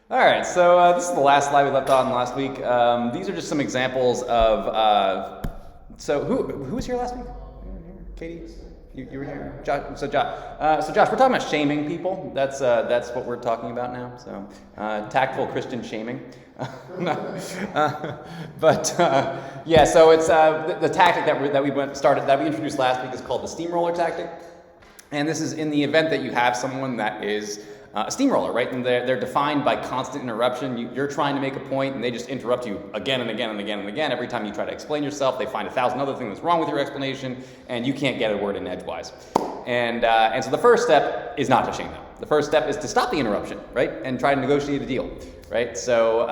All right, so this is the last slide we left on last week. These are just some examples of. So who was here last week? Katie, you were here. Josh, so Josh, we're talking about shaming people. That's what we're talking about now. So tactful Christian shaming. Yeah. So it's the tactic that we introduced last week is called the steamroller tactic, and this is in the event that you have someone that is a steamroller, right? And they're defined by constant interruption. You're trying to make a point, and they just interrupt you again and again and again and again. Every time you try to explain yourself, they find 1,000 other things that's wrong with your explanation, and you can't get a word in edgewise. And so the first step is not to shame them. The first step is to stop the interruption, right? And try to negotiate a deal, right? So,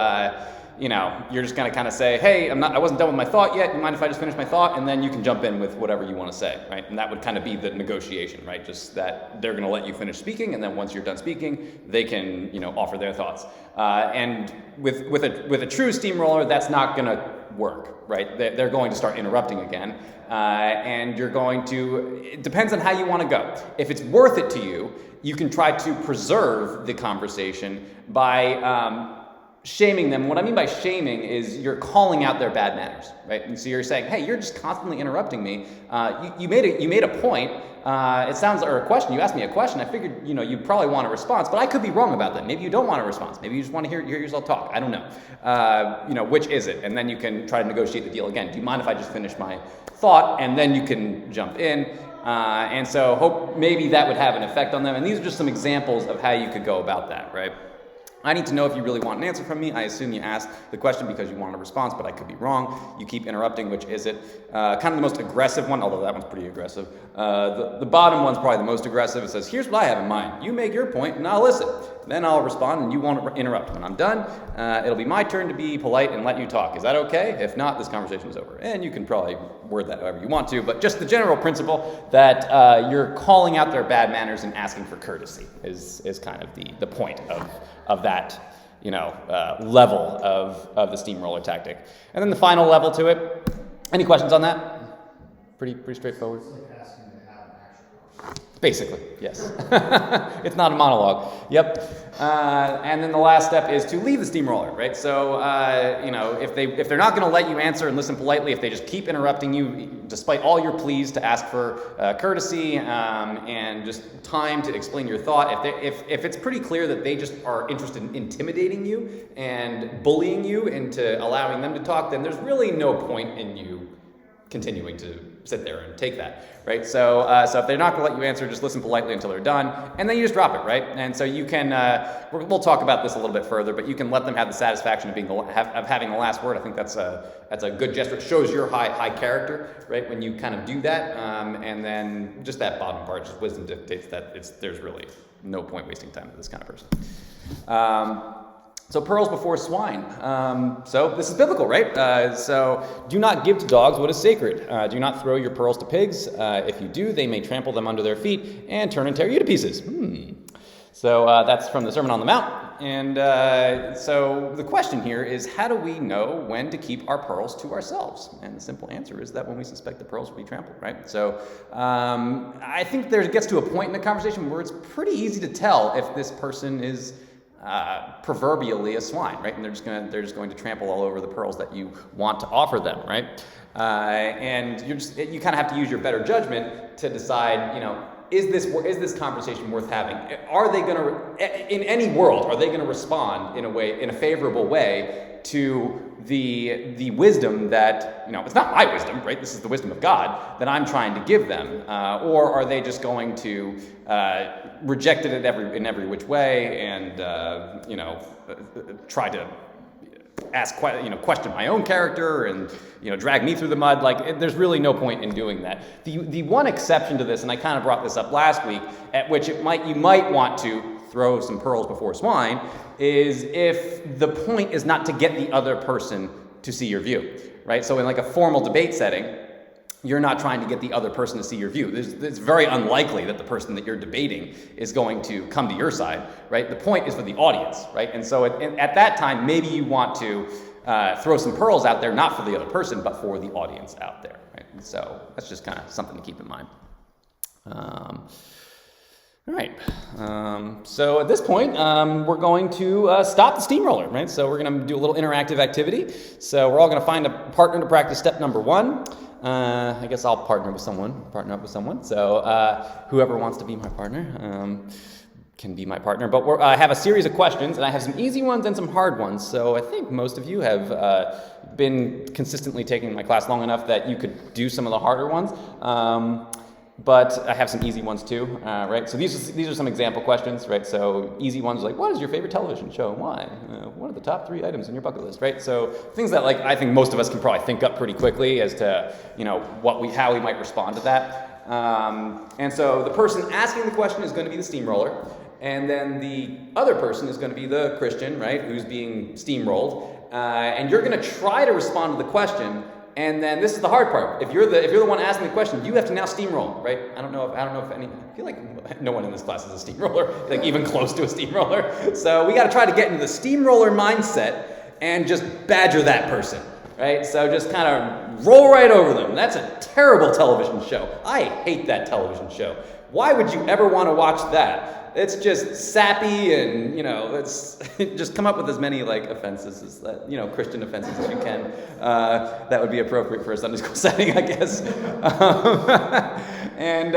you're just going to kind of say, hey, I wasn't done with my thought yet. You mind if I just finish my thought? And then you can jump in with whatever you want to say, right? And that would kind of be the negotiation, right? Just that they're going to let you finish speaking, and then once you're done speaking, they can, offer their thoughts. And with a true steamroller, that's not going to work, right? They're going to start interrupting again, and you're going to. It depends on how you want to go. If it's worth it to you, you can try to preserve the conversation by shaming them. What I mean by shaming is you're calling out their bad manners, right? And so you're saying, hey, you're just constantly interrupting me. You made a point. Or a question. You asked me a question. I figured, you probably want a response, but I could be wrong about that. Maybe you don't want a response. Maybe you just want to hear yourself talk. I don't know. Which is it? And then you can try to negotiate the deal again. Do you mind if I just finish my thought? And then you can jump in. And so hope maybe that would have an effect on them. And these are just some examples of how you could go about that, right? I need to know if you really want an answer from me. I assume you asked the question because you want a response, but I could be wrong. You keep interrupting, which is it? Kind of the most aggressive one, although that one's pretty aggressive. The bottom one's probably the most aggressive. It says, here's what I have in mind. You make your point, and I'll listen. Then I'll respond, and you won't interrupt. When I'm done, it'll be my turn to be polite and let you talk. Is that okay? If not, this conversation is over. And you can probably word that however you want to, but just the general principle that you're calling out their bad manners and asking for courtesy is kind of the point of that, level of the steamroller tactic. And then the final level to it. Any questions on that? Pretty straightforward. It's like asking to have an actual. Basically, yes. It's not a monologue. Yep. And then the last step is to leave the steamroller, right? So, if they're not going to let you answer and listen politely, if they just keep interrupting you, despite all your pleas to ask for courtesy and just time to explain your thought, if it's pretty clear that they just are interested in intimidating you and bullying you into allowing them to talk, then there's really no point in you continuing to sit there and take that, right? So if they're not going to let you answer, just listen politely until they're done, and then you just drop it, right? And so you can, we'll talk about this a little bit further, but you can let them have the satisfaction of having the last word. I think that's a good gesture. It shows your high character, right? When you kind of do that, and then just that bottom part, just wisdom dictates that there's really no point wasting time with this kind of person. So pearls before swine. So this is biblical, right? So do not give to dogs what is sacred. Do not throw your pearls to pigs. If you do, they may trample them under their feet and turn and tear you to pieces. So that's from the Sermon on the Mount. And so the question here is, how do we know when to keep our pearls to ourselves? And the simple answer is that when we suspect the pearls will be trampled, right? So I think there gets to a point in the conversation where it's pretty easy to tell if this person is proverbially a swine, right? And they're just going to trample all over the pearls that you want to offer them, right? And you kind of have to use your better judgment to decide, is this conversation worth having? Are they going to, in any world, are they going to respond in a favorable way to the wisdom that, it's not my wisdom, right? This is the wisdom of God that I'm trying to give them. Or are they just going to reject it in every which way and, try to question my own character and, drag me through the mud? There's really no point in doing that. The one exception to this, and I kind of brought this up last week, at which you might want to throw some pearls before swine, is if the point is not to get the other person to see your view, right? So in a formal debate setting, you're not trying to get the other person to see your view. It's very unlikely that the person that you're debating is going to come to your side, right? The point is for the audience, right? And so at that time, maybe you want to throw some pearls out there, not for the other person, but for the audience out there, right? And so that's just kind of something to keep in mind. All right. So at this point, we're going to stop the steamroller, right? So we're going to do a little interactive activity. So we're all going to find a partner to practice step number 1. I guess I'll partner up with someone. So whoever wants to be my partner can be my partner. But I have a series of questions, and I have some easy ones and some hard ones. So I think most of you have been consistently taking my class long enough that you could do some of the harder ones. But I have some easy ones too, right? So these are some example questions, right? So easy ones like, what is your favorite television show and why? What are the top 3 items on your bucket list, right? So things that like I think most of us can probably think up pretty quickly as to how we might respond to that. And so the person asking the question is going to be the steamroller, and then the other person is going to be the Christian, right? Who's being steamrolled, and you're going to try to respond to the question. And then this is the hard part. If you're the one asking the question, you have to now steamroll, right? I don't know if any. I feel like no one in this class is a steamroller, like even close to a steamroller. So we got to try to get into the steamroller mindset and just badger that person, right? So just kind of roll right over them. That's a terrible television show. I hate that television show. Why would you ever want to watch that? It's just sappy, and it's just come up with as many like offenses as that, Christian offenses as you can. That would be appropriate for a Sunday school setting, I guess. And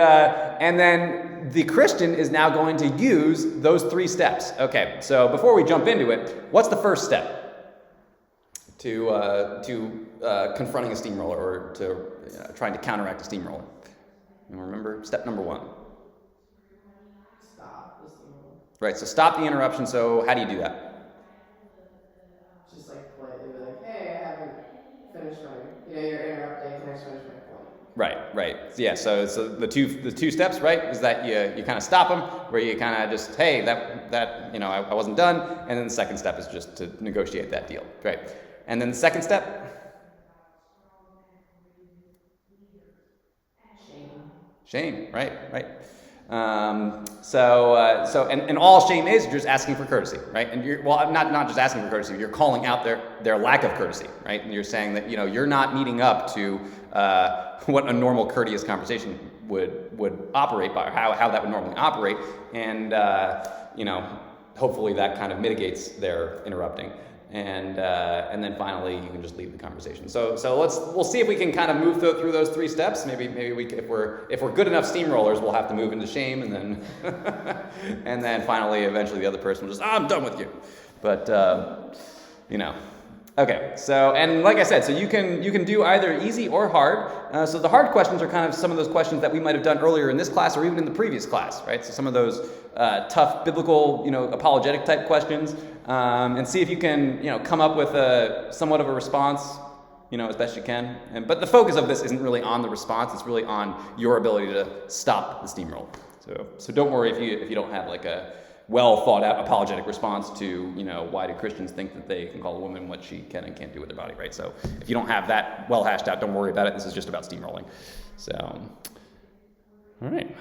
then the Christian is now going to use those 3 steps. Okay, so before we jump into it, what's the first step to confronting a steamroller or to trying to counteract a steamroller? You remember step number 1. Right, so stop the interruption. So how do you do that? Just like politely be like, hey, I haven't finished my, you're interrupting, can I finish my point? Right. Yeah, so the two steps, right, is that you kind of stop them, where you kind of just, hey, that I wasn't done, and then the second step is just to negotiate that deal, right? And then the second step? Shame, right. And all shame is, you're just asking for courtesy, right? And you're not just asking for courtesy, you're calling out their lack of courtesy, right? And you're saying that you're not meeting up to what a normal courteous conversation would operate by, or how that would normally operate, and hopefully that kind of mitigates their interrupting. And then finally you can just leave the conversation. So we'll see if we can kind of move through those 3 steps. Maybe we, if we're good enough steamrollers, we'll have to move into shame, and then and then finally eventually the other person will just, I'm done with you. But okay. So, and like I said, so you can do either easy or hard. So the hard questions are kind of some of those questions that we might have done earlier in this class or even in the previous class, right? So some of those tough biblical, apologetic type questions, and see if you can, come up with somewhat of a response, as best you can. But the focus of this isn't really on the response; it's really on your ability to stop the steamroll. So don't worry if you don't have like a well thought out apologetic response to, why do Christians think that they can call a woman what she can and can't do with their body, right? So if you don't have that well hashed out, don't worry about it. This is just about steamrolling. So, all right.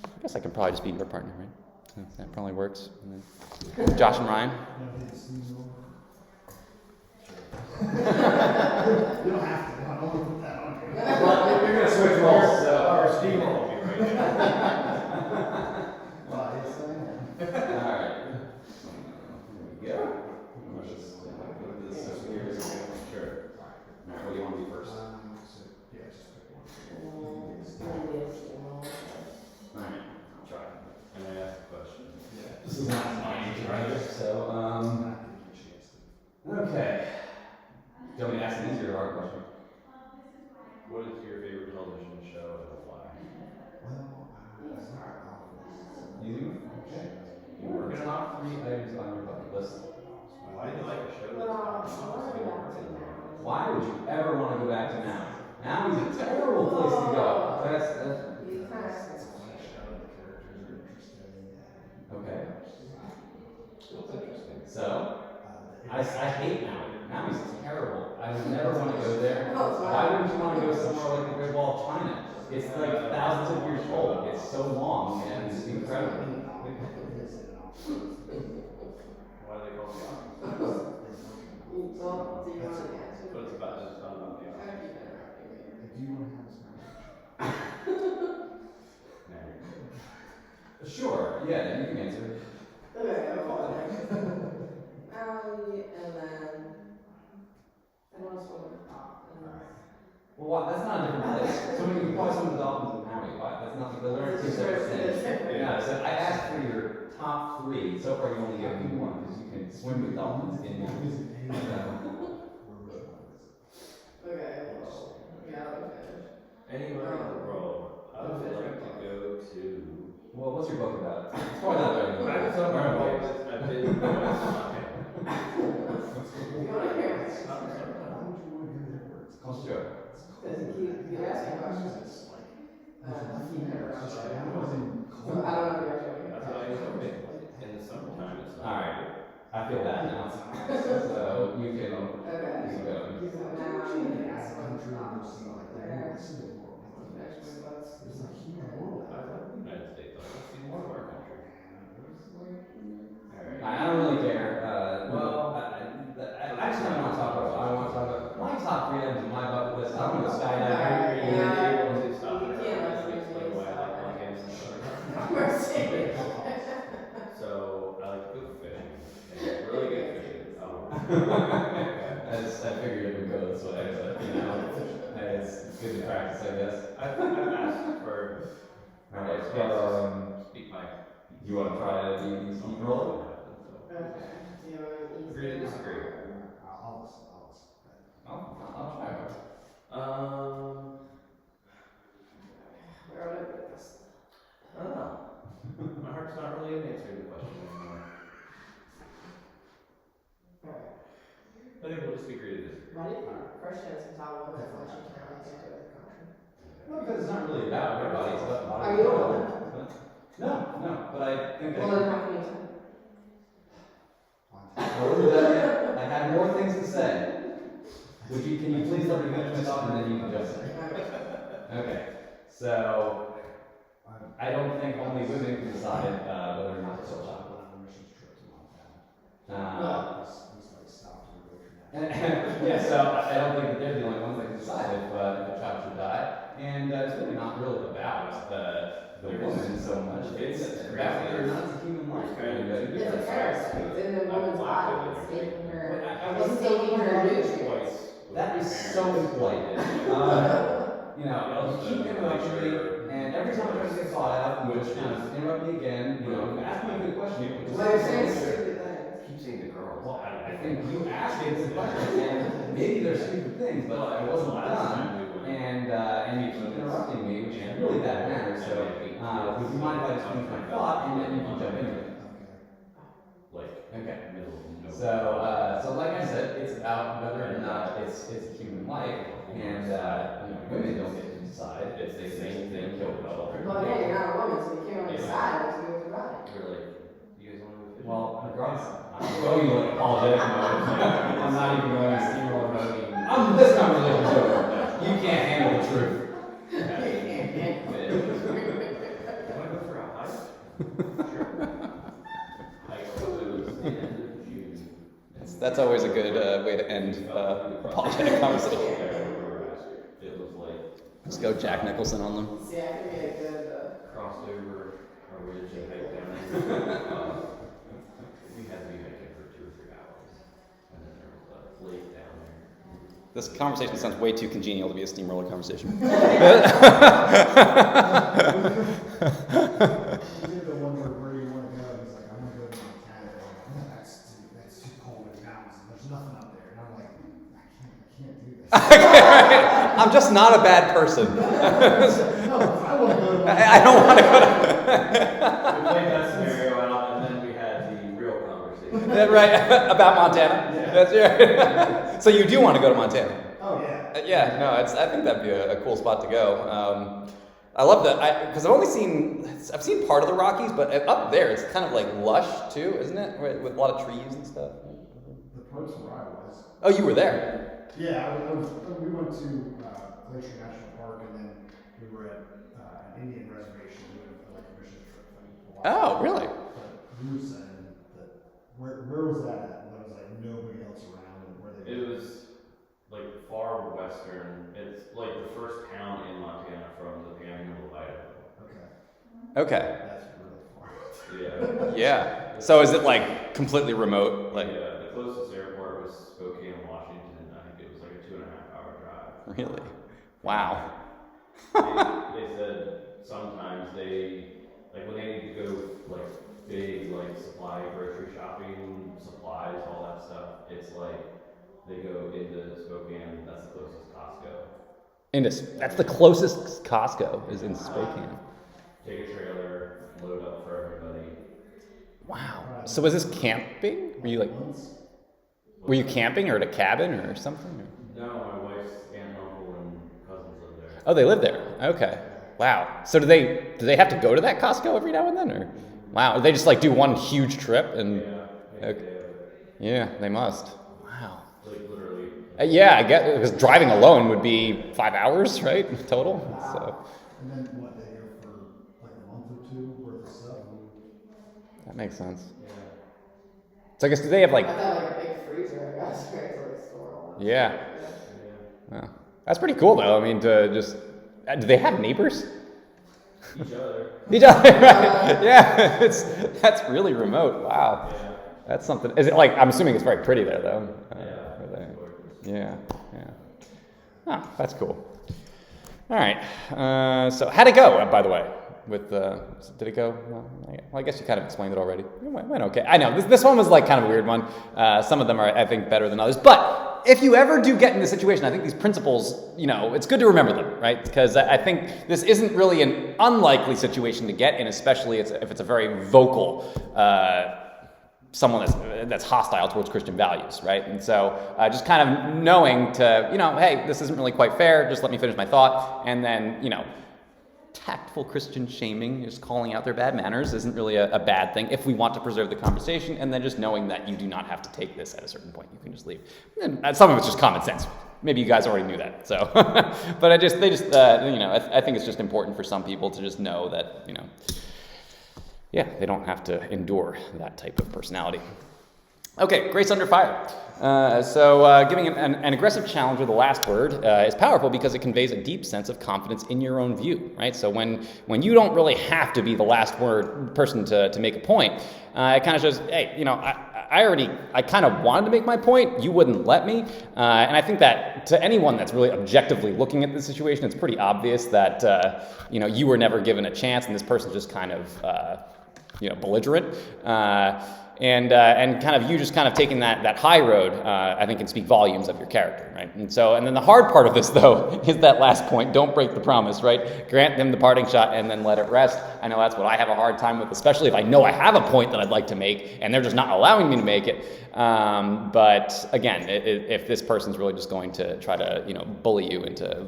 I guess I can probably just be your partner, right? So that probably works. And then Josh and Ryan. You don't have to. I don't put that on here. Well, you're going to switch roles, so our steamroll will be right. All right. Here we go. Let's just put this up here. Sure. All right, what do you want to do first? All right, I'll try. And I ask a question. Yeah. This is not mine, right? So, okay. Do you want me to ask an easier or hard question? What is your favorite television show and why? Easy one? Okay. You were going to knock 3 items on your bucket list. Why do you like a show that's Why would you ever want to go back to now? Now is a terrible place to go. That's okay. So, I hate now. Now is terrible. I would never want to go there. Why wouldn't you want to go somewhere like the Great Wall of China? It's like thousands of years old. It's so long and it's incredible. Why do they call it the Ox? But it's about just not about the Ox. Do you want to have a Sure. Yeah, you can answer. Okay, Maui, and then I don't want to swim with the dolphins. Well, why? That's not a different place. So when you probably swim with dolphins in Maui, why? That's not. Those are two separate things. Yeah. So I asked for your top 3. So far, you only gave me 1 because you can swim with dolphins in Maui. Okay, well, yeah, I'll finish. Anywhere in the world, I would like to go to. Well, what's your book about? It's probably not very good. I've been You want to hear it? Oh, sure. Because you asked me questions. You never answered. So I don't know if you're actually. That's what I know. In the summertime, it's not. Alright. I feel bad now. So you can Okay. keep going. So now you can ask one like there. Next one, that's. I love the United States. I want to see more of our country. Alright. I don't really care. Actually, I want to talk about my top 3 items on my bucket list. I want to go skydiving. Yeah. You're able to stop You and can't like like explain why I like long games. Mercy. So I like to go fishing. And really good fishing. I figured it would go this way, but you know, it's good to practice, I guess. I think I've asked for. Alright, Speak my. you want to try the steamroller? Okay. Do you want to Agree to disagree. I'll try it. Where would I put this? I don't know. My heart's not really in answering the question anymore. Alright. I think we'll just agree to disagree. Why did you question us and tell women that you can't like into the country? Well, because it's not really about everybody, it's about Are you a woman? No, but I think Well, then how can you tell? I had more things to say. Can you please let me finish my thought and then you can just say. Okay, so I don't think only women can decide whether or not to sell chocolate. Yeah, so I don't think that they're the only ones that can decide if a child should die. And it's really not really about the woman so much. It's about whether or not it's a human life. It's a parasite. It's in the woman's body. It's taking her. It's wasn't taking her nutrients. That is so impolite. You know, you keep interrupting me, and every time I try to get thought out, you just kind of interrupt me again. You know, you ask me a good question. Well, you're saying stupid things. Keep saying the girls. Well, I think you asked me a good question, and maybe there's stupid things, but I wasn't done. And you keep interrupting me, which is really bad manners. So, would you mind if I just finish my thought, and then you can jump into it? Like, Okay. middle of nowhere. So like I said, it's about whether or not it's a human life, and women don't get to decide. It's the same thing, kill children. Well, again, you're not a woman, so you can't really decide what to do with your body. We're like, you guys want to go fishing? Well, regardless, I'm going in apologetic mode. I'm not even going to steamroller mode. This conversation's over. You can't handle the truth. Want to go for a hike? Sure. Hike to the end of June. That's always a good way to end apologetic conversation. It was like Just go Jack Nicholson on them. See, I could be a good, crossed over a ridge and hiked down. We had to be hiking for 2 or 3 hours, and then there was a lake down there. This conversation sounds way too congenial to be a steamroller conversation. We did the one where you want to go, and he's like, I want to go to Montana. I'm like, that's too cold in the mountains, and there's nothing up there. And I'm like, I can't do this. I'm just not a bad person. No, I want to go to Montana. I don't want to go to. We played that scenario out, and then we had the real conversation. Right, about Montana? Yeah. That's right. So you do want to go to Montana? Oh, yeah. Yeah, no, I think that'd be a cool spot to go. I love that, because I've seen part of the Rockies, but up there it's kind of like lush too, isn't it? Right, with a lot of trees and stuff. The parts where I was. Oh, you were there? Yeah, we went to Glacier National Park, and then we were at an Indian reservation doing like a mission trip thing. Oh, really? But you were saying that where was that at? And there was like nobody else around, and where they It was like far western. It's like the first town in Montana from the Panhandle of Idaho. Okay, Okay. that's really far. Yeah. So is it like completely remote? Like The closest airport was Spokane, Washington. I think it was like a 2.5-hour drive. really? Wow. They said sometimes like when they need to go like big like supply grocery shopping, supplies, all that stuff, it's like they go into Spokane, that's the closest Costco. That's the closest Costco is in Spokane. Take a trailer, load up for everybody. Wow. So was this camping? Were you camping or at a cabin or something? No, my wife's aunt and uncle and cousins live there. Oh, they live there. Okay. Wow. So do they have to go to that Costco every now and then, or wow? Or they just like do one huge trip and yeah, they must. Wow. Like literally. Yeah, I get because driving alone would be 5 hours, right, total. So And then what, they go for like a month or two worth of stuff? that makes sense. Yeah. So I guess do they have like? I thought like a big freezer, I guess, right, to like store all that. Yeah. Wow. That's pretty cool though. I mean, to just do they have neighbors? Each other. Each other, right? Yeah, that's really remote. Wow. Yeah. That's something. Is it like? I'm assuming it's very pretty there, though. Yeah. Oh, that's cool. All right. So how'd it go? By the way, with did it go? Well, I guess you kind of explained it already. It went okay. I know this one was like kind of a weird one. Some of them are, I think, better than others. But if you ever do get in this situation, I think these principles, it's good to remember them, right? Because I think this isn't really an unlikely situation to get in, especially if it's a very vocal. Someone that's hostile towards Christian values, right? And so just kind of knowing to, hey, this isn't really quite fair, just let me finish my thought, and then, tactful Christian shaming, just calling out their bad manners isn't really a bad thing if we want to preserve the conversation, and then just knowing that you do not have to take this at a certain point, you can just leave. And some of it's just common sense. Maybe you guys already knew that, so. But I think it's just important for some people to just know that, yeah, they don't have to endure that type of personality. Okay, grace under fire. So giving an aggressive challenge with the last word is powerful because it conveys a deep sense of confidence in your own view, right? So when you don't really have to be the last word person to make a point, it kind of shows, hey, I kind of wanted to make my point, you wouldn't let me. And I think that to anyone that's really objectively looking at the situation, it's pretty obvious that, you were never given a chance and this person's just kind of, belligerent. And kind of you just kind of taking that high road, I think can speak volumes of your character, right? And then the hard part of this, though, is that last point, don't break the promise, right? Grant them the parting shot and then let it rest. I know that's what I have a hard time with, especially if I know I have a point that I'd like to make and they're just not allowing me to make it. But again, if this person's really just going to try to, bully you into,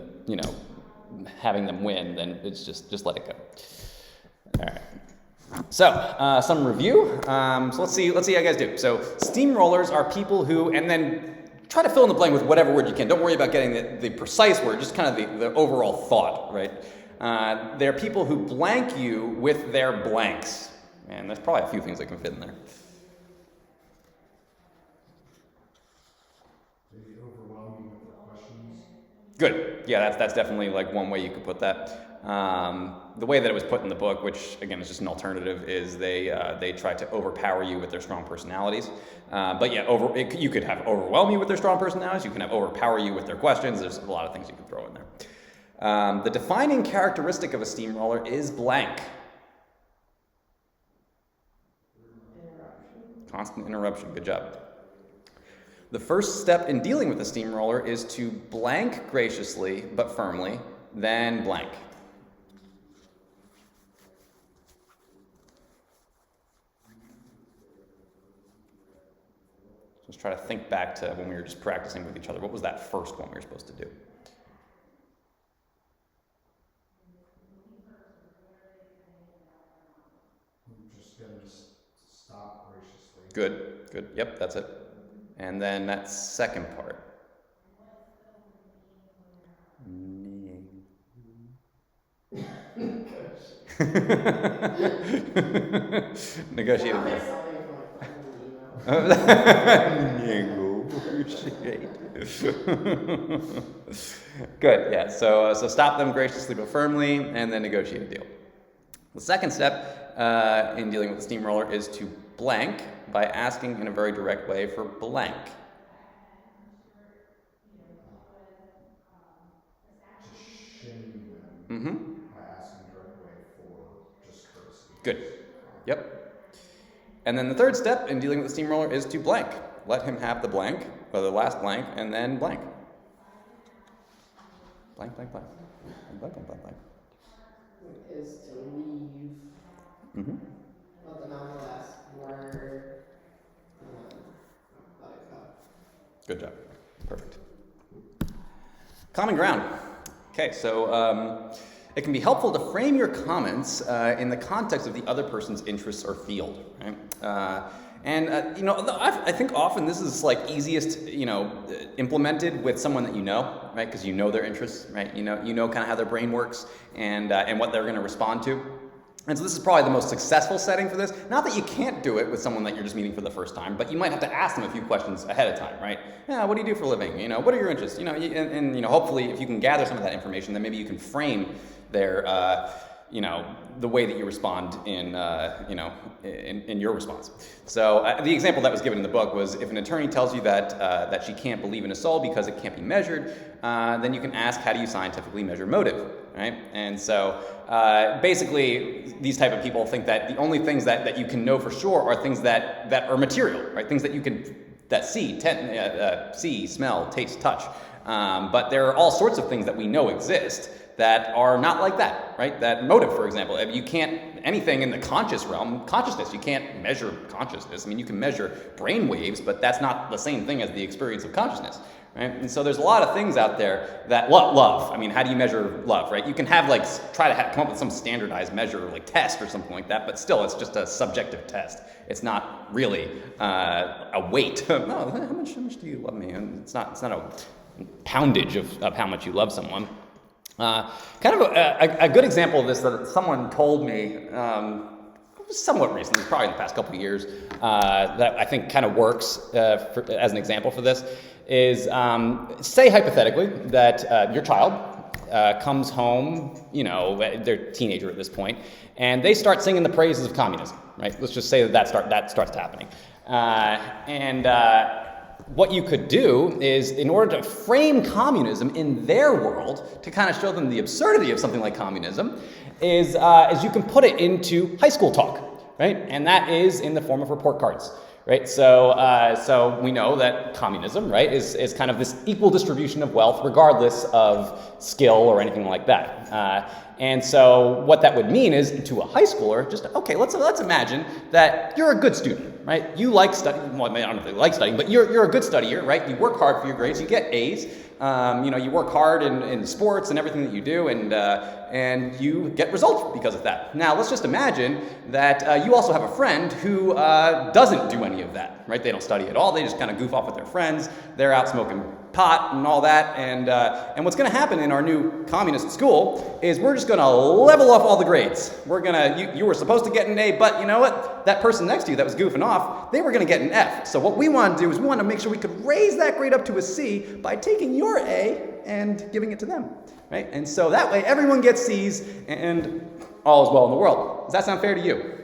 having them win, then it's just let it go. All right. So, some review. So let's see how you guys do. So, steamrollers are people who, and then try to fill in the blank with whatever word you can. Don't worry about getting the precise word, just kind of the overall thought, right? They're people who blank you with their blanks. And there's probably a few things that can fit in there. Maybe overwhelm you with their questions. Good. Yeah, that's definitely like one way you could put that. The way that it was put in the book, which again is just an alternative, is they try to overpower you with their strong personalities. But yeah, you could have overwhelm you with their strong personalities. You can have overpower you with their questions. There's a lot of things you can throw in there. The defining characteristic of a steamroller is blank. Constant interruption. Good job. The first step in dealing with a steamroller is to blank graciously but firmly, then blank. Just try to think back to when we were just practicing with each other. What was that first one we were supposed to do? Just get them to stop graciously. Good. Yep, that's it. And then that second part. Negotiated. Good, yeah. So stop them graciously but firmly, and then negotiate a deal. The second step in dealing with the steamroller is to blank by asking in a very direct way for blank. To shame them Mm-hmm. by asking directly for just courtesy. Good. Yep. And then the third step in dealing with the steamroller is to blank. Let him have the blank, or the last blank, and then blank. Blank, blank, blank. Blank, blank, blank, blank. Is to leave. Mm-hmm. Let them know the last word. Let it go. Good job. Perfect. Common ground. Okay, so it can be helpful to frame your comments in the context of the other person's interests or field, right? I think often this is like easiest, implemented with someone that you know, right? Because you know their interests, right? You know kind of how their brain works and what they're going to respond to. And so this is probably the most successful setting for this. Not that you can't do it with someone that you're just meeting for the first time, but you might have to ask them a few questions ahead of time, right? Yeah, what do you do for a living? What are your interests? Hopefully if you can gather some of that information, then maybe you can frame their, the way that you respond in your response. So the example that was given in the book was if an attorney tells you that she can't believe in a soul because it can't be measured, then you can ask, how do you scientifically measure motive, right? And so basically these type of people think that the only things that you can know for sure are things that are material, right? Things that you can see, smell, taste, touch. But there are all sorts of things that we know exist that are not like that, right? That motive, for example, you can't, anything in the conscious realm, consciousness, you can't measure consciousness. I mean, you can measure brain waves, but that's not the same thing as the experience of consciousness, right? And so there's a lot of things out there that, love, I mean, how do you measure love, right? You can have come up with some standardized measure, like test or something like that, but still, it's just a subjective test. It's not really a weight. How much do you love me? And it's not a poundage of how much you love someone. Kind of a good example of this that someone told me somewhat recently, probably in the past couple of years, that I think kind of works as an example for this is, say hypothetically that your child comes home, they're a teenager at this point, and they start singing the praises of communism, right? Let's just say that starts happening. What you could do is, in order to frame communism in their world, to kind of show them the absurdity of something like communism, is you can put it into high school talk, right? And that is in the form of report cards, right? So we know that communism, right, is kind of this equal distribution of wealth regardless of skill or anything like that. And so what that would mean is, to a high schooler, let's imagine that you're a good student, right? You like studying, well, I don't know if you like studying, but you're a good studier, right? You work hard for your grades, you get A's, you work hard in sports and everything that you do, and you get results because of that. Now, let's just imagine that you also have a friend who doesn't do any of that, right? They don't study at all, they just kind of goof off with their friends, they're out smoking pot and all that, and what's going to happen in our new communist school is we're just going to level off all the grades. We're going to, you were supposed to get an A, but you know what? That person next to you that was goofing off, they were going to get an F. So what we want to do is we want to make sure we could raise that grade up to a C by taking your A and giving it to them, right? And so that way everyone gets C's and all is well in the world. Does that sound fair to you?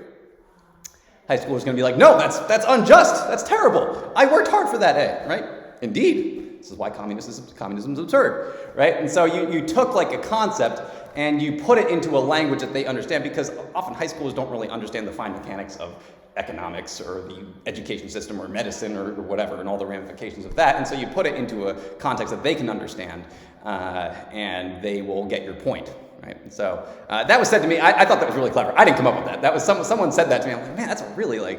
High schoolers going to be like, no, that's unjust. That's terrible. I worked hard for that A, right? Indeed. This is why communism is absurd, right? And so you took like a concept and you put it into a language that they understand, because often high schoolers don't really understand the fine mechanics of economics or the education system or medicine or whatever and all the ramifications of that. And so you put it into a context that they can understand and they will get your point. Right? And so that was said to me. I thought that was really clever. I didn't come up with that. That was someone said that to me. I'm like, man, that's a really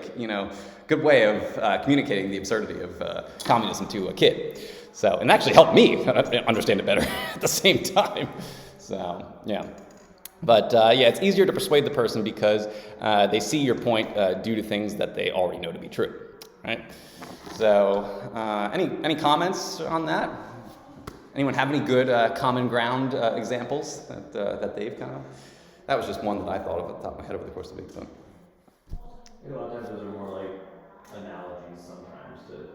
good way of communicating the absurdity of communism to a kid. So, and actually helped me understand it better at the same time. So, yeah. But it's easier to persuade the person because they see your point due to things that they already know to be true, right? So, any comments on that? Anyone have any good common ground examples that they've kind of? That was just one that I thought of at the top of my head over the course of the week. So. A lot of times those are more like analogies sometimes to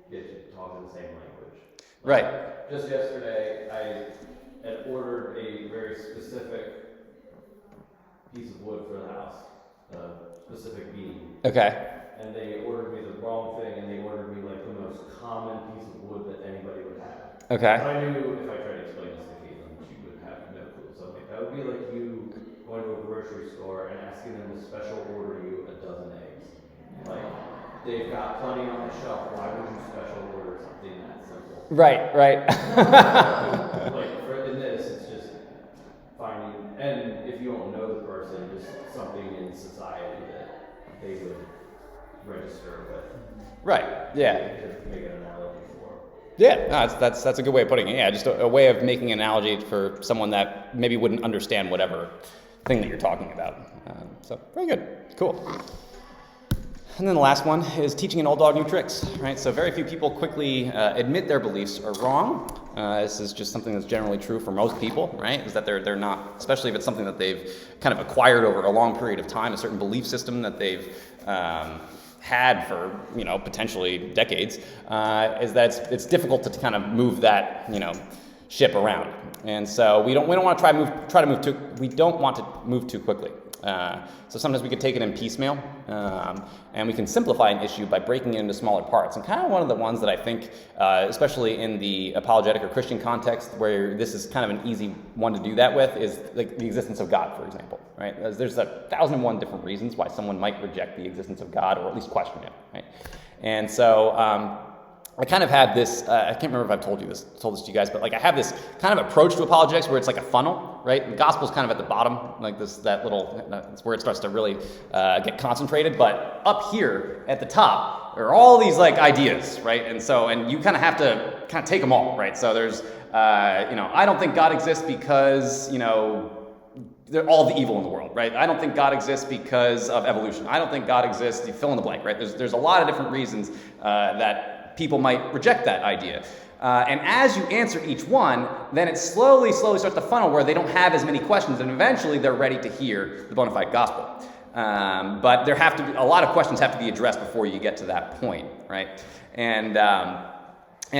get you to talk in the same language. Right. Just yesterday, I had ordered a very specific piece of wood for the house. specific beam. Okay. And they ordered me the wrong thing, and they ordered me like the most common piece of wood that anybody would have. Okay. But I knew if I tried to explain this to Caitlin, she would have no clue. So I'm like, that would be like you going to a grocery store and asking them to special order you a dozen eggs. Like, they've got plenty on the shelf. Why would you special order something that simple? Right. Like in this, it's just finding, and if you don't know the person, just something in society that they would register with. Right. Yeah. To make an analogy for. Yeah. No, that's a good way of putting it. Yeah, just a way of making an analogy for someone that maybe wouldn't understand whatever thing that you're talking about. So very good. Cool. And then the last one is teaching an old dog new tricks, right? So very few people quickly admit their beliefs are wrong. This is just something that's generally true for most people, right? Is that they're not, especially if it's something that they've kind of acquired over a long period of time, a certain belief system that they've had for, potentially decades, is that it's difficult to kind of move that, ship around. And so we don't want to move too quickly. So sometimes we could take it in piecemeal, and we can simplify an issue by breaking it into smaller parts. And kind of one of the ones that I think, especially in the apologetic or Christian context, where this is kind of an easy one to do that with, is like the existence of God, for example. Right? There's 1,001 different reasons why someone might reject the existence of God, or at least question it. Right? And so I kind of have this, I can't remember if I've told this to you guys, but like I have this kind of approach to apologetics where it's like a funnel, right? The gospel's kind of at the bottom, like that's where it starts to really get concentrated. But up here at the top are all these like ideas, right? And you kind of have to kind of take them all, right? So there's, I don't think God exists because, all the evil in the world, right? I don't think God exists because of evolution. I don't think God exists, you fill in the blank, right? There's a lot of different reasons that people might reject that idea. And as you answer each one, then it slowly starts to funnel where they don't have as many questions, and eventually they're ready to hear the bona fide gospel. But there have to be, a lot of questions have to be addressed before you get to that point, right? And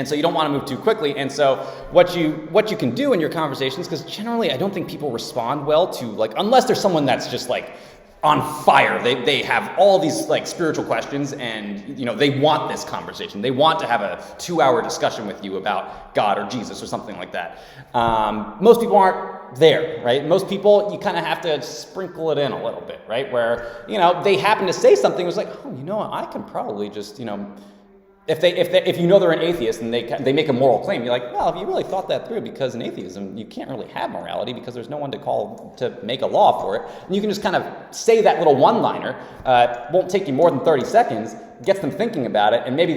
so you don't want to move too quickly. And so what you can do in your conversations, because generally I don't think people respond well to, like, unless there's someone that's just like on fire. They have all these like spiritual questions, and they want this conversation. They want to have a 2-hour discussion with you about God or Jesus or something like that. Most people aren't there, right? Most people, you kind of have to sprinkle it in a little bit, right? Where they happen to say something that's like, I can probably just if they're an atheist and they make a moral claim, you're like, well, if you really thought that through, because in atheism you can't really have morality because there's no one to call to make a law for it, and you can just kind of say that little one-liner. Won't take you more than 30 seconds, gets them thinking about it, and maybe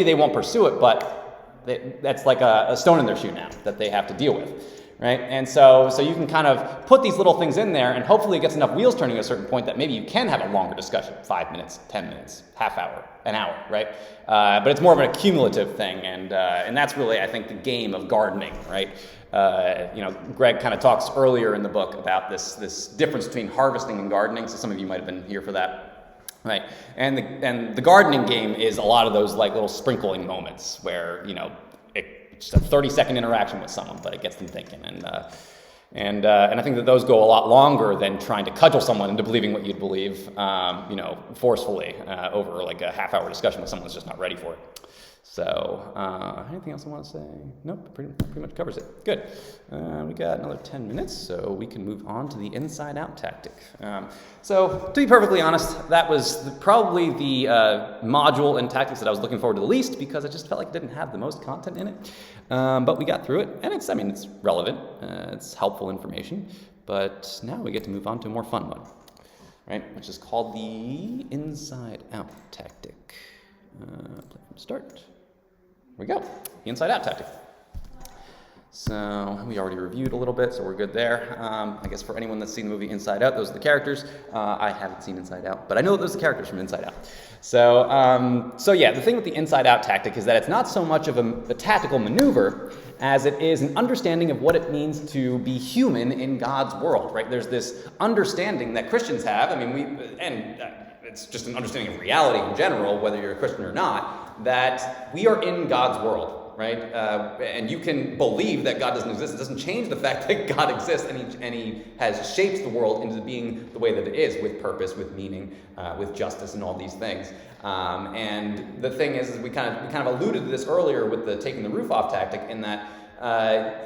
they won't pursue it, but that's like a stone in their shoe now that they have to deal with. Right? And so you can kind of put these little things in there, and hopefully it gets enough wheels turning at a certain point that maybe you can have a longer discussion, 5 minutes, 10 minutes, half hour, an hour, right? But it's more of an accumulative thing, and that's really, I think, the game of gardening, right? Greg kind of talks earlier in the book about this difference between harvesting and gardening, so some of you might have been here for that. Right, and the gardening game is a lot of those like little sprinkling moments where it's just a 30-second interaction with someone, but it gets them thinking, and I think that those go a lot longer than trying to cudgel someone into believing what you'd believe, forcefully over like a half-hour discussion with someone that's just not ready for it. So, anything else I want to say? Nope, pretty much covers it. Good. We got another 10 minutes, so we can move on to the inside-out tactic. So, to be perfectly honest, that was probably the module and tactics that I was looking forward to the least, because I just felt like it didn't have the most content in it. But we got through it, and it's relevant. It's helpful information. But now we get to move on to a more fun one, right? Which is called the inside-out tactic. Start. Here we go. The inside-out tactic. So we already reviewed a little bit, so we're good there. I guess for anyone that's seen the movie Inside Out, those are the characters. I haven't seen Inside Out, but I know that those are the characters from Inside Out. So yeah, the thing with the inside-out tactic is that it's not so much of a tactical maneuver as it is an understanding of what it means to be human in God's world, right? There's this understanding that Christians have. I mean, it's just an understanding of reality in general, whether you're a Christian or not, that we are in God's world. right? And you can believe that God doesn't exist. It doesn't change the fact that God exists, and he has shaped the world into being the way that it is, with purpose, with meaning, with justice, and all these things. And the thing is we kind of alluded to this earlier with the taking the roof off tactic, in that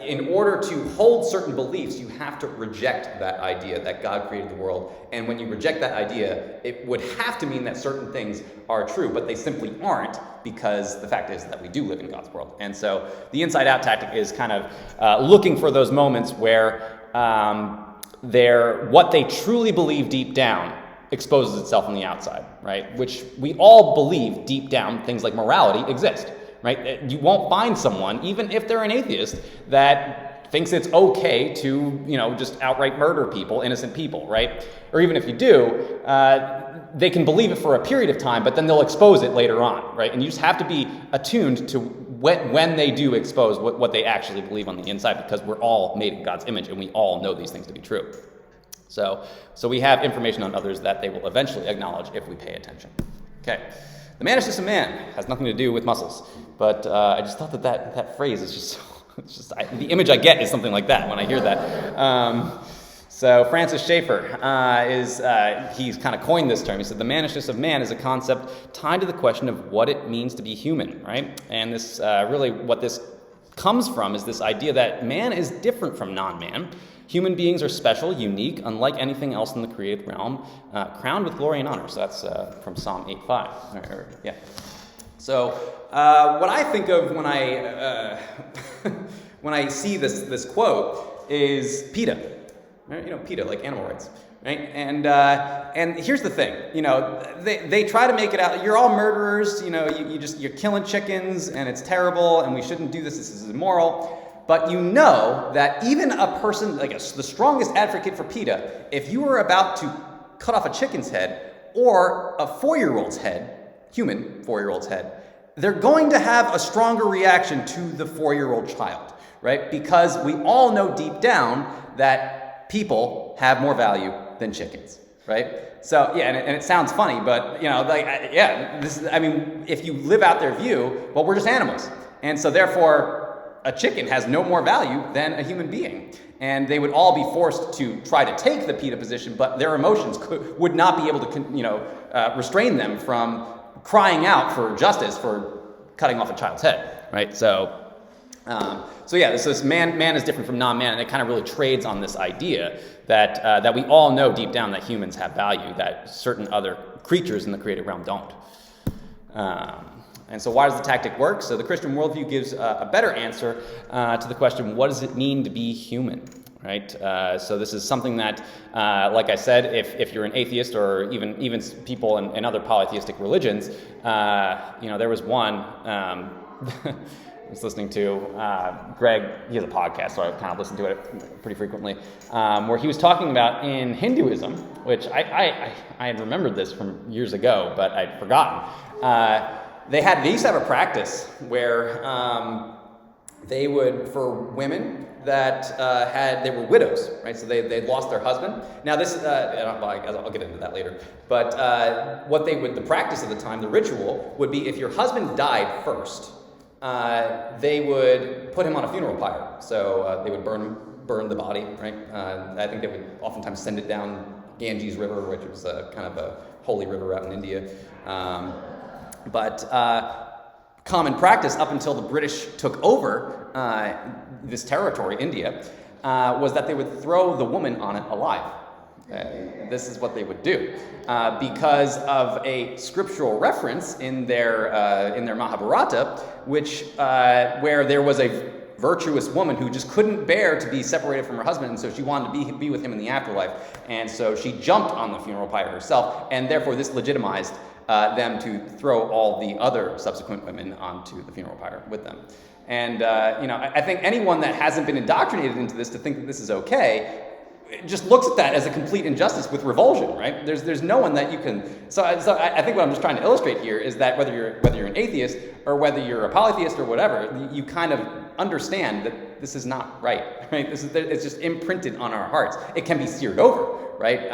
in order to hold certain beliefs, you have to reject that idea that God created the world. And when you reject that idea, it would have to mean that certain things are true, but they simply aren't, because the fact is that we do live in God's world. And so the inside out tactic is kind of looking for those moments where what they truly believe deep down exposes itself on the outside, right? Which we all believe deep down things like morality exist. Right? You won't find someone, even if they're an atheist, that thinks it's okay to, just outright murder people, innocent people, right? Or even if you do, they can believe it for a period of time, but then they'll expose it later on, right? And you just have to be attuned to when they do expose what they actually believe on the inside, because we're all made in God's image, and we all know these things to be true. So we have information on others that they will eventually acknowledge if we pay attention. Okay. The mannishness of man has nothing to do with muscles, but I just thought that phrase is just the image I get is something like that when I hear that. So Francis Schaeffer he's kind of coined this term. He said the mannishness of man is a concept tied to the question of what it means to be human, right? And this really what this comes from is this idea that man is different from non-man. Human beings are special, unique, unlike anything else in the created realm, crowned with glory and honor. So that's from Psalm 8:5. Yeah. So what I think of when I when I see this quote is PETA. Right? PETA, like animal rights. Right? And here's the thing. They try to make it out. You're all murderers. You're killing chickens, and it's terrible, and we shouldn't do this. This is immoral. But that even a person, like the strongest advocate for PETA, if you were about to cut off a chicken's head or a 4-year-old's head, human 4-year-old's head, they're going to have a stronger reaction to the 4-year-old child, right? Because we all know deep down that people have more value than chickens, right? So, yeah, and it sounds funny, but, if you live out their view, well, we're just animals. And so therefore, a chicken has no more value than a human being. And they would all be forced to try to take the PETA position, but their emotions would not be able to, restrain them from crying out for justice for cutting off a child's head, right? So this man is different from non-man, and it kind of really trades on this idea that we all know deep down that humans have value, that certain other creatures in the created realm don't. And so why does the tactic work? So the Christian worldview gives a better answer to the question, what does it mean to be human, right? So this is something that, like I said, if you're an atheist or even people in other polytheistic religions, there was one, I was listening to Greg, he has a podcast, so I kind of listen to it pretty frequently, where he was talking about in Hinduism, which I had remembered this from years ago, but I'd forgotten. They used to have a practice where they would, for women that they were widows, right? So they'd lost their husband. Now this, I'll get into that later. But the practice of the time, the ritual would be if your husband died first, they would put him on a funeral pyre. So they would burn the body, right? I think they would oftentimes send it down Ganges River, which was kind of a holy river out in India. But common practice up until the British took over this territory, India, was that they would throw the woman on it alive. This is what they would do because of a scriptural reference in their Mahabharata, where there was a virtuous woman who just couldn't bear to be separated from her husband, and so she wanted to be with him in the afterlife, and so she jumped on the funeral pyre herself, and therefore this legitimized them to throw all the other subsequent women onto the funeral pyre with them. And I think anyone that hasn't been indoctrinated into this to think that this is okay just looks at that as a complete injustice with revulsion, right? There's no one that you can. So I think what I'm just trying to illustrate here is that whether you're an atheist or whether you're a polytheist or whatever, you kind of understand that this is not right? It's just imprinted on our hearts. It can be seared over, right?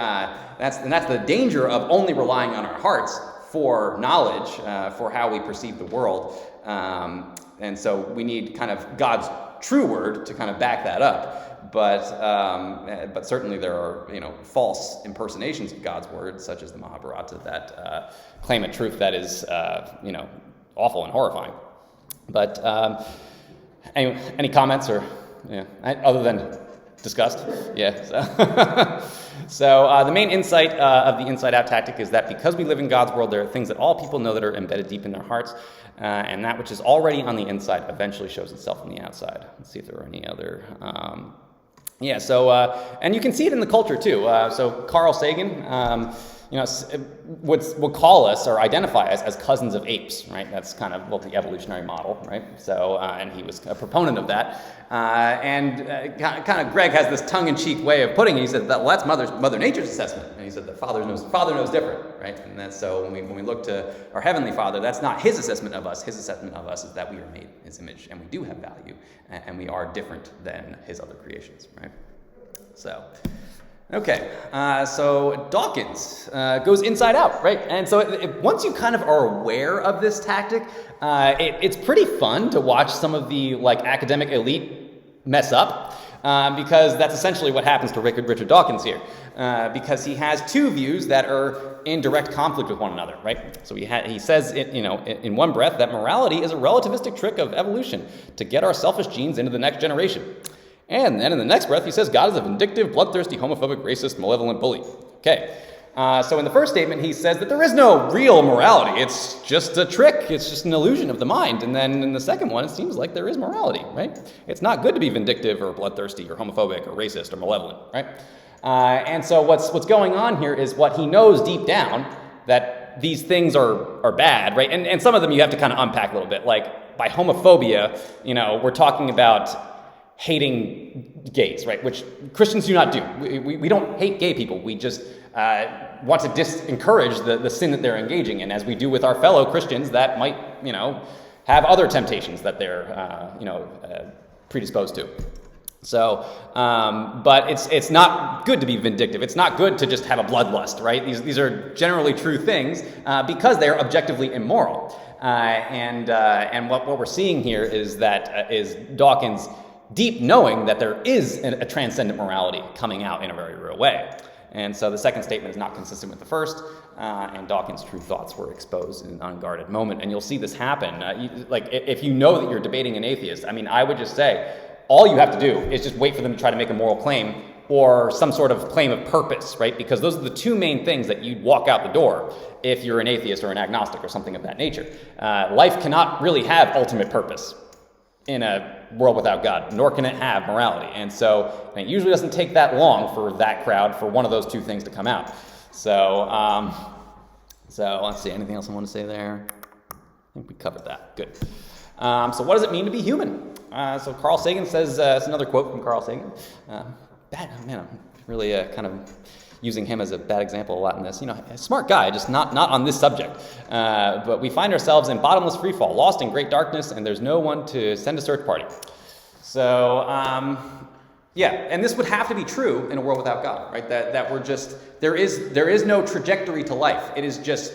That's the danger of only relying on our hearts for knowledge, for how we perceive the world. And so we need kind of God's true word to kind of back that up. But certainly there are, false impersonations of God's word, such as the Mahabharata, that claim a truth that is, awful and horrifying. But any comments or other than disgust? Yeah. So the main insight of the inside-out tactic is that because we live in God's world, there are things that all people know that are embedded deep in their hearts, and that which is already on the inside eventually shows itself on the outside. Let's see if there are any other. And you can see it in the culture too. So Carl Sagan, would call us or identify us as cousins of apes, right? That's kind of the evolutionary model, right? So, and he was a proponent of that. Kind of Greg has this tongue-in-cheek way of putting it. He said, well, that's Mother Nature's assessment. And he said that Father knows different, right? And that's so when we look to our Heavenly Father, that's not his assessment of us. His assessment of us is that we are made in his image, and we do have value, and we are different than his other creations, right? So... Okay, so Dawkins goes inside out, right? And so once you kind of are aware of this tactic, it's pretty fun to watch some of the academic elite mess up, because that's essentially what happens to Richard Dawkins here, because he has two views that are in direct conflict with one another, right? So he says, in one breath that morality is a relativistic trick of evolution to get our selfish genes into the next generation. And then in the next breath, he says God is a vindictive, bloodthirsty, homophobic, racist, malevolent bully. Okay, so in the first statement, he says that there is no real morality. It's just a trick. It's just an illusion of the mind. And then in the second one, it seems like there is morality, right? It's not good to be vindictive or bloodthirsty or homophobic or racist or malevolent, right? And so what's going on here is what he knows deep down, that these things are bad, right? And some of them you have to kind of unpack a little bit. Like by homophobia, we're talking about hating gays, right? Which Christians do not do. We don't hate gay people. We just want to discourage the sin that they're engaging in, as we do with our fellow Christians that might, have other temptations that they're, predisposed to. So, but it's not good to be vindictive. It's not good to just have a bloodlust, right? These are generally true things because they're objectively immoral. And what we're seeing here is that is Dawkins' deep knowing that there is a transcendent morality coming out in a very real way. And so the second statement is not consistent with the first, and Dawkins' true thoughts were exposed in an unguarded moment. And you'll see this happen. If you know that you're debating an atheist, I would just say, all you have to do is just wait for them to try to make a moral claim or some sort of claim of purpose, right? Because those are the two main things that you'd walk out the door if you're an atheist or an agnostic or something of that nature. Life cannot really have ultimate purpose in a world without God, nor can it have morality. And so it usually doesn't take that long for that crowd, for one of those two things to come out. So let's see, anything else I want to say there? I think we covered that. Good. So what does it mean to be human? So Carl Sagan says, it's another quote from Carl Sagan. I'm really kind of using him as a bad example a lot in this. A smart guy, just not on this subject. But we find ourselves in bottomless freefall, lost in great darkness, and there's no one to send a search party. So, and this would have to be true in a world without God, right? That we're just, there is no trajectory to life. It is just,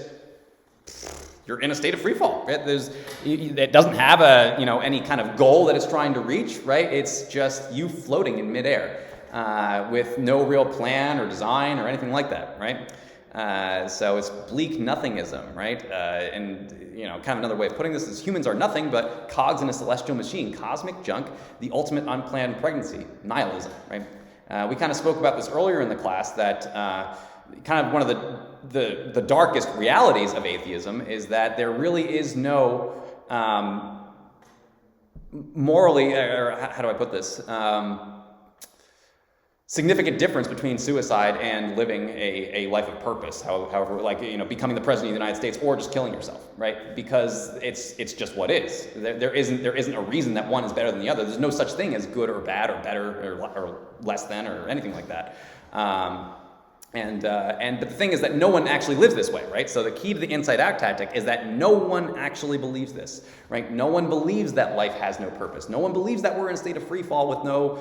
you're in a state of freefall, right? It doesn't have any kind of goal that it's trying to reach, right? It's just you floating in midair. With no real plan or design or anything like that, right? So it's bleak nothingism, right? And kind of another way of putting this is humans are nothing but cogs in a celestial machine, cosmic junk, the ultimate unplanned pregnancy, nihilism, right? We kind of spoke about this earlier in the class that kind of one of the darkest realities of atheism is that there really is no morally, or how do I put this? Significant difference between suicide and living a life of purpose, however, becoming the president of the United States or just killing yourself, right? Because it's just what is. There isn't a reason that one is better than the other. There's no such thing as good or bad or better or less than or anything like that. But the thing is that no one actually lives this way, right? So the key to the inside-out tactic is that no one actually believes this, right? No one believes that life has no purpose. No one believes that we're in a state of free fall with no,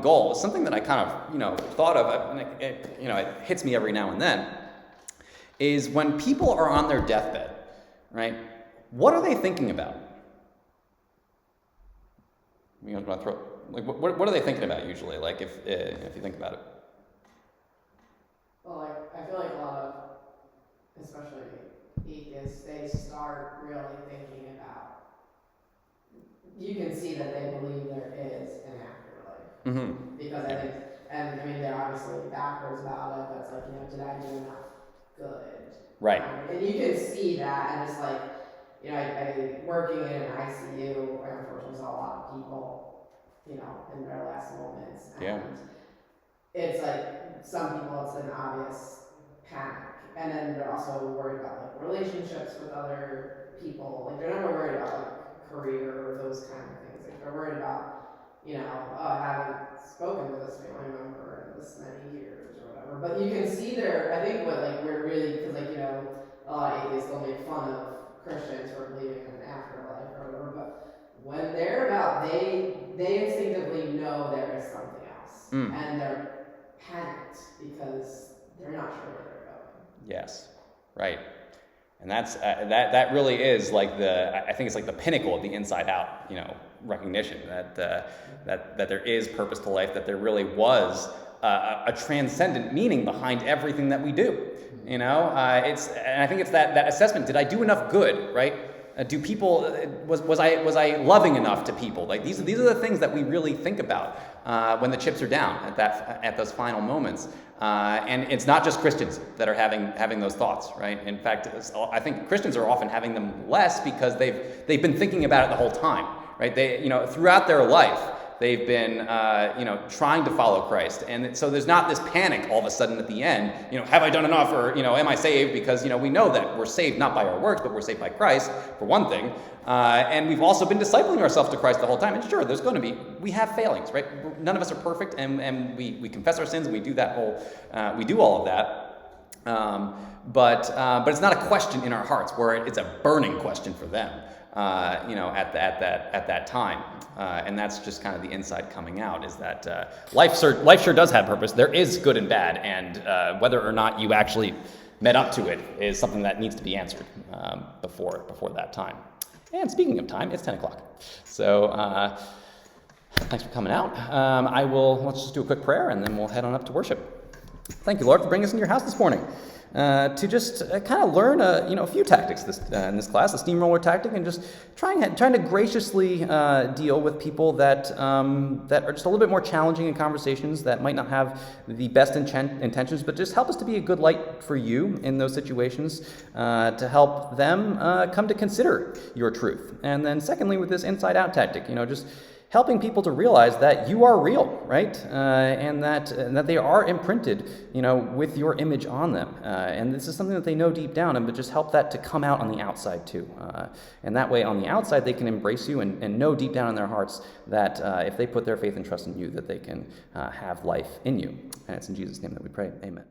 goal. It's something that I kind of, thought of, and it hits me every now and then, is when people are on their deathbed, right? What are they thinking about? You know, what are they thinking about usually? Like if you think about it. Well, like I feel like a lot of, especially atheists, they start really thinking about. You can see that they believe there is an afterlife Mm-hmm. because I think, and I mean they're obviously backwards about it, but it's like, you know, did I do enough good? Right. And you can see that, and it's like, you know, I working in an ICU, I unfortunately saw a lot of people, you know, in their last moments. And Yeah. it's like, some people it's an obvious panic. And then they're also worried about like relationships with other people. Like they're never worried about like career or those kind of things. Like they're worried about, you know, oh, I haven't spoken to this family member in this many years or whatever. But you can see there, I think what like we're really, because like, you know, a lot of atheists will make fun of Christians for believing in an afterlife or whatever, but when they're about, they instinctively know there is something else. And they're panicked because they're not sure where they're going. Yes, right. And that's that really is like I think it's like the pinnacle of the inside out, you know, recognition that there is purpose to life, that there really was a transcendent meaning behind everything that we do. You know, and I think it's that assessment. Did I do enough good? Right? Do people was I loving enough to people? Like these are the things that we really think about when the chips are down at those final moments. And it's not just Christians that are having those thoughts, right? In fact, I think Christians are often having them less because they've been thinking about it the whole time, right? They, you know, throughout their life, they've been, you know, trying to follow Christ. And so there's not this panic all of a sudden at the end, you know, have I done enough, or, you know, am I saved? Because, you know, we know that we're saved not by our works, but we're saved by Christ, for one thing. And we've also been discipling ourselves to Christ the whole time. And sure, there's going to be, we have failings, right? None of us are perfect, and we confess our sins, and we do that we do all of that. But it's not a question in our hearts where it's a burning question for them, you know, at that time. And that's just kind of the inside coming out, is that life sure does have purpose. There is good and bad, and whether or not you actually met up to it is something that needs to be answered before that time. And speaking of time, it's 10 o'clock. So thanks for coming out. Let's just do a quick prayer, and then we'll head on up to worship. Thank you, Lord, for bringing us into your house this morning. To just kind of learn a few tactics in this class, the steamroller tactic, and just trying to graciously deal with people that are just a little bit more challenging in conversations, that might not have the best intentions, but just help us to be a good light for you in those situations, to help them come to consider your truth. And then secondly, with this inside out tactic, you know, just helping people to realize that you are real, right? And that they are imprinted, you know, with your image on them. And this is something that they know deep down, but just help that to come out on the outside too. And that way on the outside, they can embrace you and know deep down in their hearts that if they put their faith and trust in you, that they can have life in you. And it's in Jesus' name that we pray. Amen.